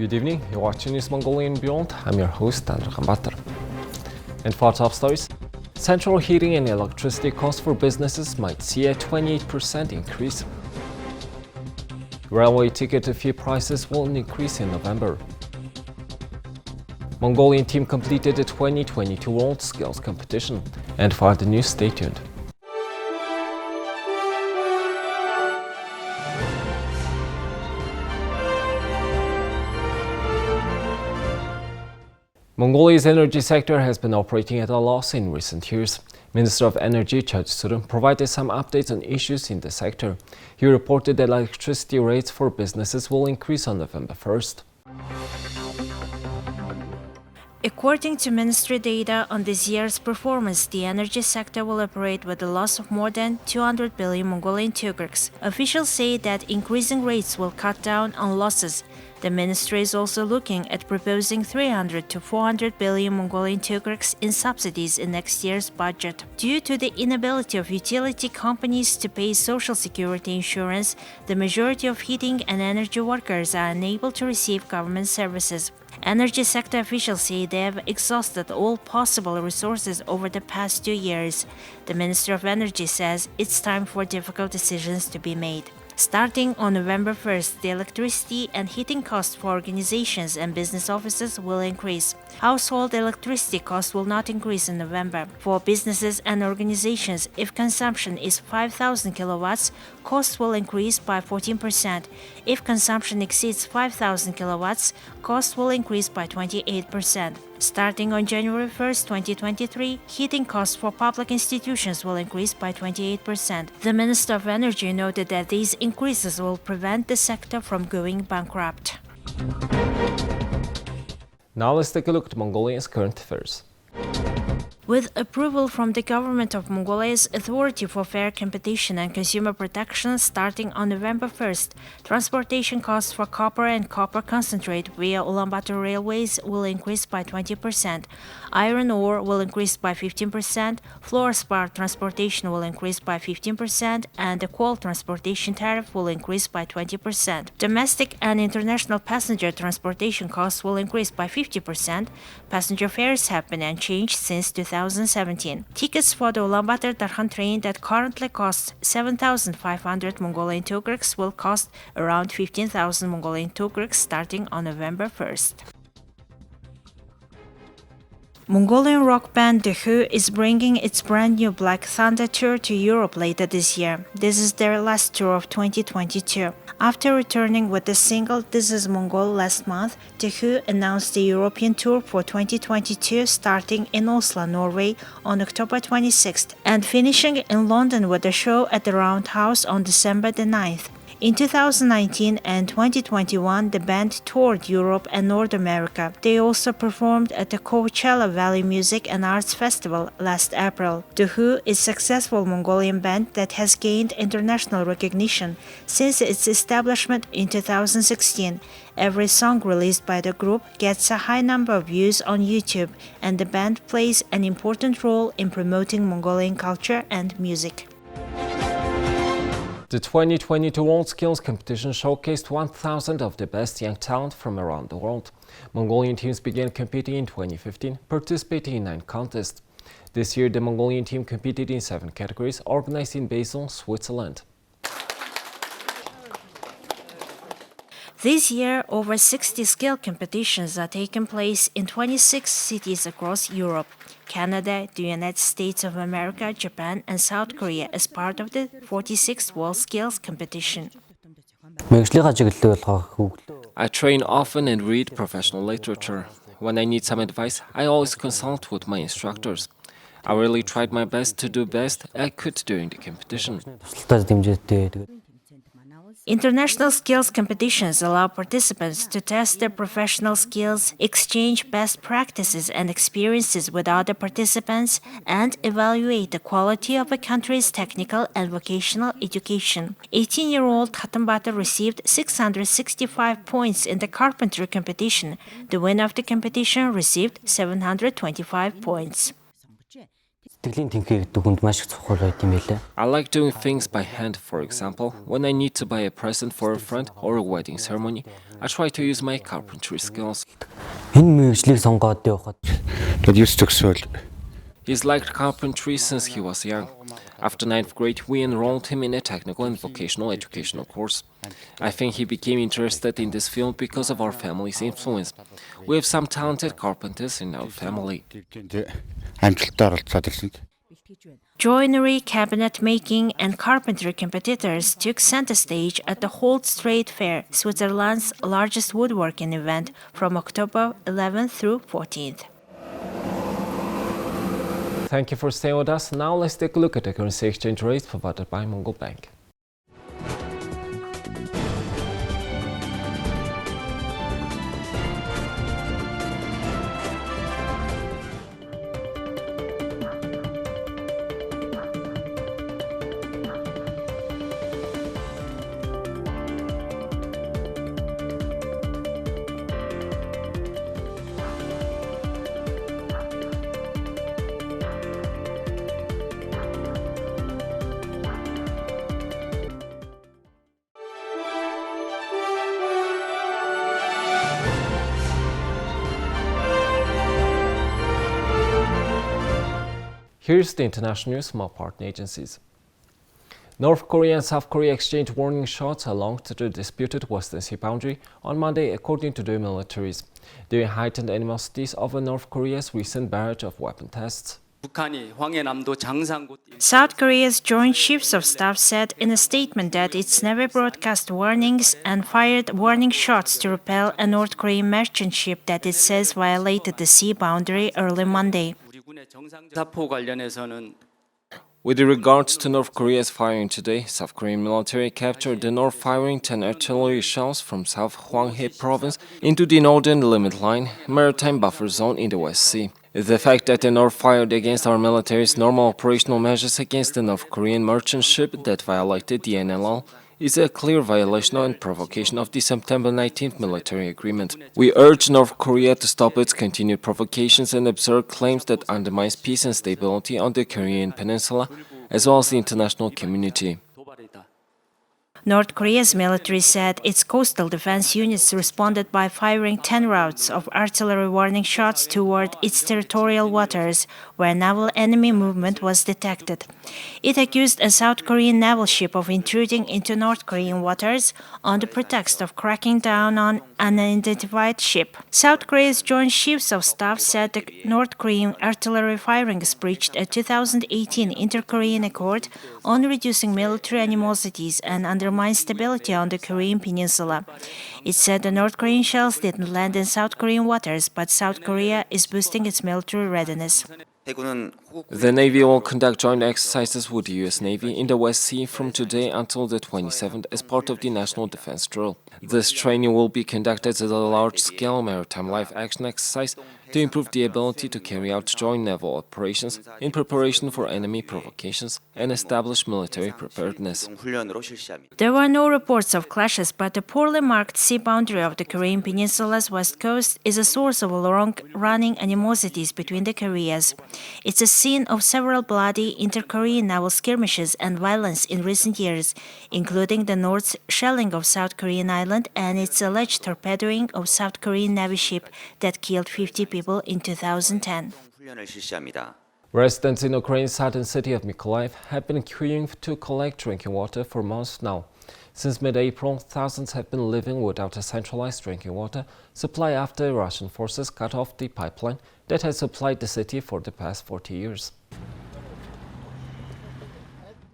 Good evening, you're watching News Mongolian Beyond. I'm your host, Tanrakan Batar. And for top stories, central heating and electricity costs for businesses might see a 28% increase. Railway ticket fee prices will increase in November. Mongolian team completed the 2022 World Skills Competition. And for the news, stay tuned. Mongolia's energy sector has been operating at a loss in recent years. Minister of Energy Chad Surun provided some updates on issues in the sector. He reported that electricity rates for businesses will increase on November 1st. According to ministry data on this year's performance, the energy sector will operate with a loss of more than 200 billion Mongolian tugrix. Officials say that increasing rates will cut down on losses. The ministry is also looking at proposing 300 to 400 billion Mongolian tugrix in subsidies in next year's budget. Due to the inability of utility companies to pay social security insurance, the majority of heating and energy workers are unable to receive government services. Energy sector officials say they have exhausted all possible resources over the past 2 years. The Minister of Energy says it's time for difficult decisions to be made. Starting on November 1st, the electricity and heating costs for organizations and business offices will increase. Household electricity costs will not increase in November. For businesses and organizations, if consumption is 5,000 kilowatts, costs will increase by 14%. If consumption exceeds 5,000 kilowatts, costs will increase by 28%. Starting on January 1st, 2023, heating costs for public institutions will increase by 28%. The Minister of Energy noted that these increases will prevent the sector from going bankrupt. Now let's take a look at Mongolia's current affairs. With approval from the government of Mongolia's Authority for Fair Competition and Consumer Protection starting on November 1st, transportation costs for copper and copper concentrate via Ulaanbaatar railways will increase by 20%, iron ore will increase by 15%, fluorspar transportation will increase by 15%, and the coal transportation tariff will increase by 20%. Domestic and international passenger transportation costs will increase by 50%. Passenger fares have been unchanged since 2017. Tickets for the Ulaanbaatar-Darkhan train that currently costs 7,500 Mongolian tugrix will cost around 15,000 Mongolian tugrix starting on November 1st. Mongolian rock band The Who is bringing its brand new Black Thunder tour to Europe later this year. This is their last tour of 2022. After returning with the single This Is Mongol last month, The Who announced the European tour for 2022 starting in Oslo, Norway on October 26th and finishing in London with a show at the Roundhouse on December the 9th. In 2019 and 2021, the band toured Europe and North America. They also performed at the Coachella Valley Music and Arts Festival last April. The Who is a successful Mongolian band that has gained international recognition since its establishment in 2016. Every song released by the group gets a high number of views on YouTube, and the band plays an important role in promoting Mongolian culture and music. The 2022 World Skills Competition showcased 1,000 of the best young talent from around the world. Mongolian teams began competing in 2015, participating in 9 contests. This year, the Mongolian team competed in 7 categories, organized in Basel, Switzerland. This year, over 60 skill competitions are taking place in 26 cities across Europe, Canada, the United States of America, Japan, and South Korea as part of the 46th World Skills Competition. I train often and read professional literature. When I need some advice, I always consult with my instructors. I really tried my best to do best I could during the competition. International skills competitions allow participants to test their professional skills, exchange best practices and experiences with other participants, and evaluate the quality of a country's technical and vocational education. 18-year-old Khatan Batar received 665 points in the carpentry competition. The winner of the competition received 725 points. Сэтгэлийн тэнхээ гэдэг хүнд маш их чухал байт юм байлаа. I like doing things by hand, for example. When I need to buy a present for a friend or a wedding ceremony, I try to use my carpentry skills. Энэ мэргэжлийг сонгоод явахад Tad jūs toksuol. He's liked carpentry since he was young. After 9th grade, we enrolled him in a technical and vocational educational course. I think he became interested in this field because of our family's influence. We have some talented carpenters in our family. Амжилтаар оролцоод ирсэн. Joinery, cabinet making, and carpentry competitors took center stage at the Holt Strait Fair, Switzerland's largest woodworking event, from October 11th through 14th. Thank you for staying with us. Now let's take a look at the currency exchange rates provided by Mongol Bank. Here's the international news from our partner agencies. North Korea and South Korea exchanged warning shots along the disputed Western Sea boundary on Monday, according to their militaries. They heightened animosities over North Korea's recent barrage of weapon tests. South Korea's Joint Chiefs of Staff said in a statement that it's never broadcast warnings and fired warning shots to repel a North Korean merchant ship that it says violated the sea boundary early Monday. With regards to North Korea's firing today, South Korean military captured the North firing 10 artillery shells from South Hwanghae province into the northern limit line, maritime buffer zone in the West Sea. The fact that the North fired against our military's normal operational measures against the North Korean merchant ship that violated the NLL is a clear violation and provocation of the September 19th military agreement. We urge North Korea to stop its continued provocations and absurd claims that undermines peace and stability on the Korean peninsula, as well as the international community. North Korea's military said its coastal defense units responded by firing 10 rounds of artillery warning shots toward its territorial waters, where naval enemy movement was detected. It accused a South Korean naval ship of intruding into North Korean waters on the pretext of cracking down on an unidentified ship. South Korea's Joint Chiefs of Staff said the North Korean artillery firings breached a 2018 Inter-Korean Accord on reducing military animosities and undermine stability on the Korean peninsula. It said the North Korean shells didn't land in South Korean waters, but South Korea is boosting its military readiness. The Navy will conduct joint exercises with the U.S. Navy in the West Sea from today until the 27th as part of the National Defense Drill. This training will be conducted as a large-scale maritime live action exercise to improve the ability to carry out joint naval operations in preparation for enemy provocations and establish military preparedness. There were no reports of clashes, but the poorly marked sea boundary of the Korean peninsula's west coast is a source of long-running animosities between the Koreas. It's a scene of several bloody inter-Korean naval skirmishes and violence in recent years, including the North's shelling of South Korean island and its alleged torpedoing of South Korean Navy ship that killed 50 people in 2010. Residents in Ukraine's southern city of Mykolaiv have been queuing to collect drinking water for months now. Since mid-April, thousands have been living without a centralized drinking water supply after Russian forces cut off the pipeline that has supplied the city for the past 40 years.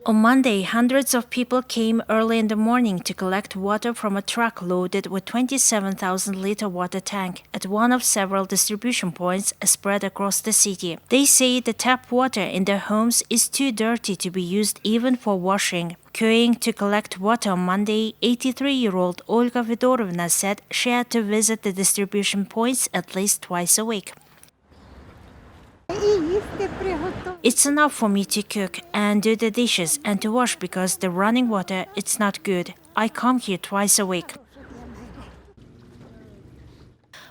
On Monday, hundreds of people came early in the morning to collect water from a truck loaded with 27,000-liter water tank at one of several distribution points spread across the city. They say the tap water in their homes is too dirty to be used even for washing. Queuing to collect water on Monday, 83-year-old Olga Fedorovna said she had to visit the distribution points at least twice a week. It's enough for me to cook and do the dishes and to wash because the running water, it's not good. I come here twice a week.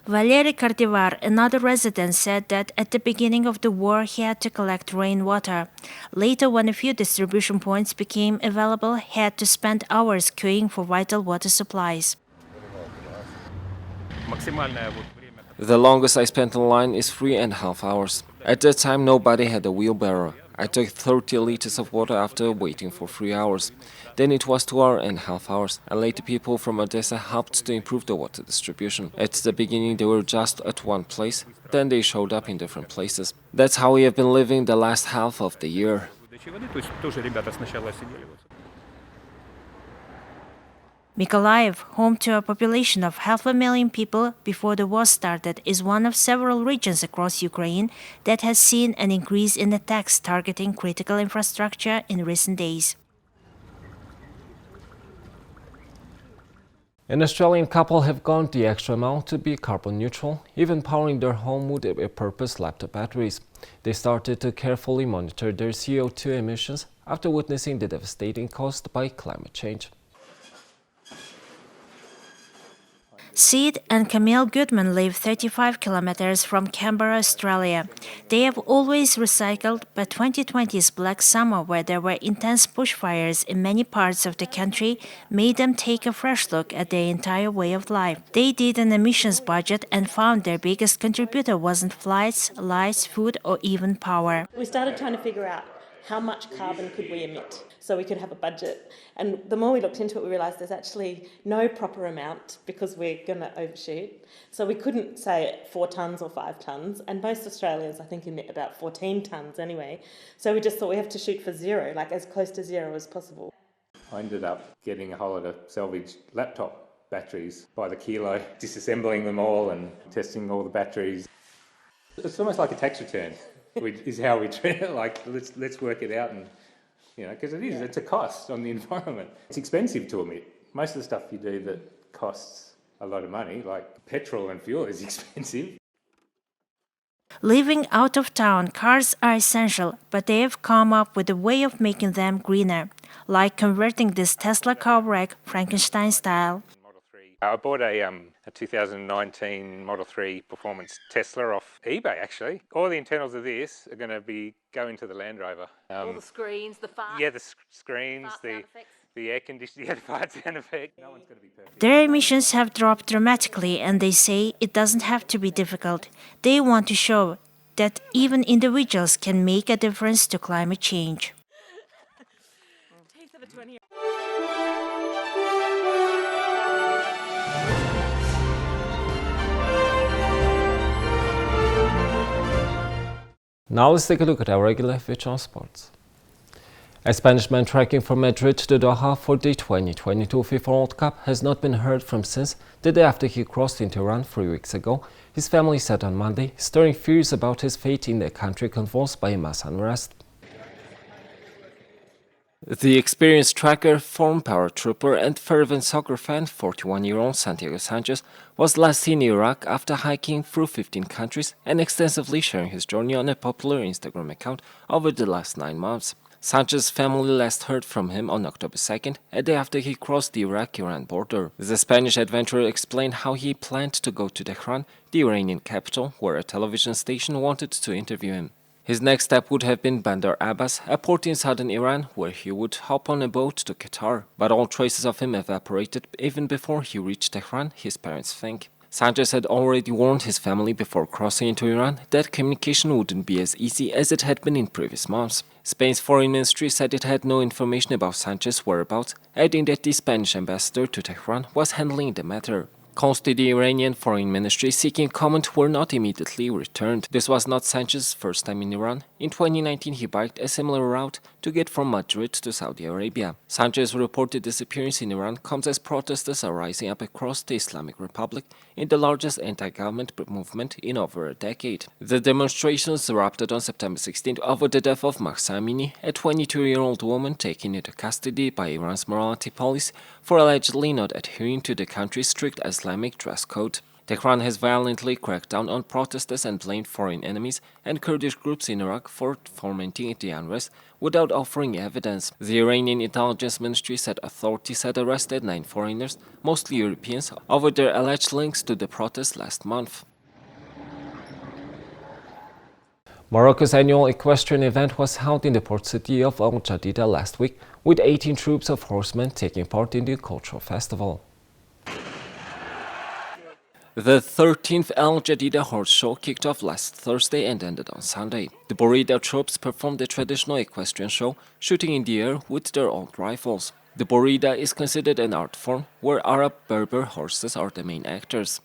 Valery Kardivar, another resident, said that at the beginning of the war he had to collect rainwater. Later, when a few distribution points became available, he had to spend hours queuing for vital water supplies. The longest I spent in line is 3.5 hours. At that time, nobody had a wheelbarrow. I took 30 liters of water after waiting for 3 hours. Then it was 2.5 hours, and later people from Odessa helped to improve the water distribution. At the beginning, they were just at one place, then they showed up in different places. That's how we have been living the last half of the year. Mykolaiv, home to a population of 500,000 people before the war started, is one of several regions across Ukraine that has seen an increase in attacks targeting critical infrastructure in recent days. An Australian couple have gone the extra mile to be carbon neutral, even powering their home with repurposed laptop batteries. They started to carefully monitor their CO2 emissions after witnessing the devastating cost by climate change. Sid and Camille Goodman live 35 kilometers from Canberra, Australia. They have always recycled, but 2020's Black Summer, where there were intense bushfires in many parts of the country, made them take a fresh look at their entire way of life. They did an emissions budget and found their biggest contributor wasn't flights, lights, food, or even power. We started trying to figure out how much carbon could we emit so we could have a budget. And the more we looked into it, we realised there's actually no proper amount because we're going to overshoot. So we couldn't say 4 tonnes or 5 tonnes, and most Australians, I think, emit about 14 tonnes anyway. So we just thought we have to shoot for zero, like as close to zero as possible. I ended up getting a whole lot of salvaged laptop batteries by the kilo, disassembling them all and testing all the batteries. It's almost like a tax return. Is how we treat it. Like let's work it out, and because it's a cost on the environment. It's expensive to emit. Most of the stuff you do that costs a lot of money, like petrol and fuel, is expensive. Living out of town, cars are essential, but they have come up with a way of making them greener, like converting this Tesla car wreck Frankenstein style. I bought a 2019 Model 3 Performance Tesla off eBay, actually. All the internals of this are going to go into the Land Rover. All the screens, the fart. Yeah, the screens, the air conditioning, the fart sound effect. No one's going to be perfect. Their emissions have dropped dramatically, and they say it doesn't have to be difficult. They want to show that even individuals can make a difference to climate change. Now let's take a look at our regular feature on sports. A Spanish man trekking from Madrid to Doha for the 2022 FIFA World Cup has not been heard from since the day after he crossed into Iran 3 weeks ago. His family said on Monday, stirring fears about his fate in a country convulsed by mass unrest. The experienced tracker, former paratrooper and fervent soccer fan, 41-year-old Santiago Sanchez, was last seen in Iraq after hiking through 15 countries and extensively sharing his journey on a popular Instagram account over the last 9 months. Sanchez's family last heard from him on October 2nd, a day after he crossed the Iraq-Iran border. The Spanish adventurer explained how he planned to go to Tehran, the Iranian capital, where a television station wanted to interview him. His next step would have been Bandar Abbas, a port in southern Iran, where he would hop on a boat to Qatar. But all traces of him evaporated even before he reached Tehran, his parents think. Sanchez had already warned his family before crossing into Iran that communication wouldn't be as easy as it had been in previous months. Spain's foreign ministry said it had no information about Sanchez's whereabouts, adding that the Spanish ambassador to Tehran was handling the matter. Calls to the Iranian Foreign Ministry seeking comment were not immediately returned. This was not Sanchez's first time in Iran. In 2019, he biked a similar route to get from Madrid to Saudi Arabia. Sanchez's reported disappearance in Iran comes as protesters are rising up across the Islamic Republic in the largest anti-government movement in over a decade. The demonstrations erupted on September 16th over the death of Mahsa Amini, a 22-year-old woman taken into custody by Iran's morality police for allegedly not adhering to the country's strict Islamic dress code. Tehran has violently cracked down on protesters and blamed foreign enemies and Kurdish groups in Iraq for fomenting the unrest without offering evidence. The Iranian intelligence ministry said authorities had arrested 9 foreigners, mostly Europeans, over their alleged links to the protests last month. Morocco's annual equestrian event was held in the port city of Al Jadida last week, with 18 troops of horsemen taking part in the cultural festival. The 13th Al Jadida Horse Show kicked off last Thursday and ended on Sunday. The Borida troops performed the traditional equestrian show, shooting in the air with their old rifles. The Borida is considered an art form where Arab Berber horses are the main actors.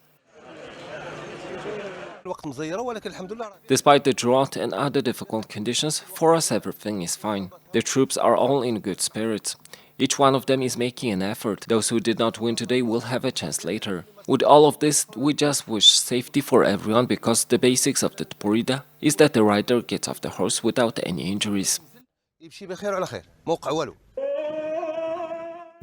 Despite the drought and other difficult conditions, for us everything is fine. The troops are all in good spirits. Each one of them is making an effort. Those who did not win today will have a chance later. With all of this, we just wish safety for everyone because the basics of the Borida is that the rider gets off the horse without any injuries.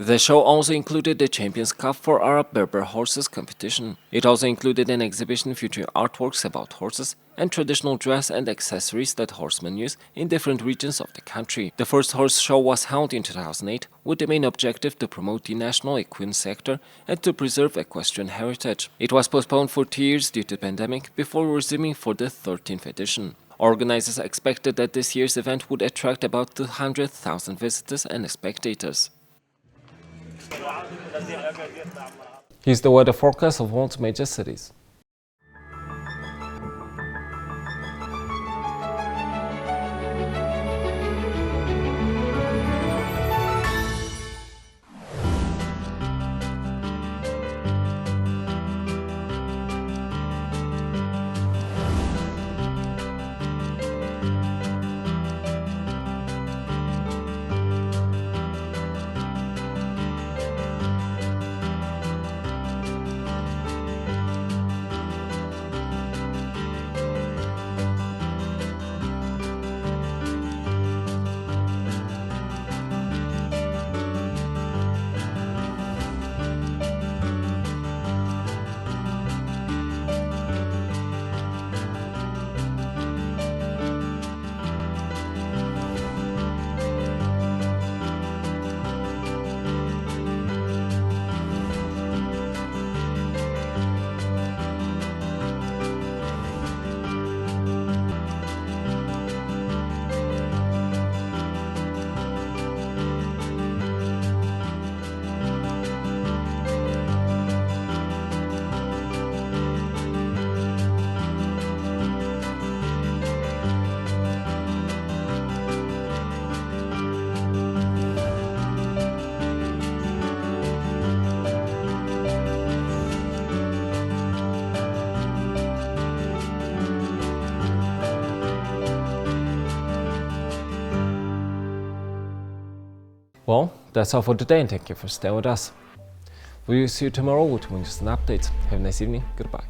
The show also included the Champions Cup for Arab Berber Horses competition. It also included an exhibition featuring artworks about horses and traditional dress and accessories that horsemen use in different regions of the country. The first horse show was held in 2008 with the main objective to promote the national equine sector and to preserve equestrian heritage. It was postponed for 2 years due to the pandemic before resuming for the 13th edition. Organizers expected that this year's event would attract about 200,000 visitors and spectators. Here's the weather forecast of world's major cities. Well, that's all for today and thank you for staying with us. We will see you tomorrow with news and updates. Have a nice evening. Goodbye.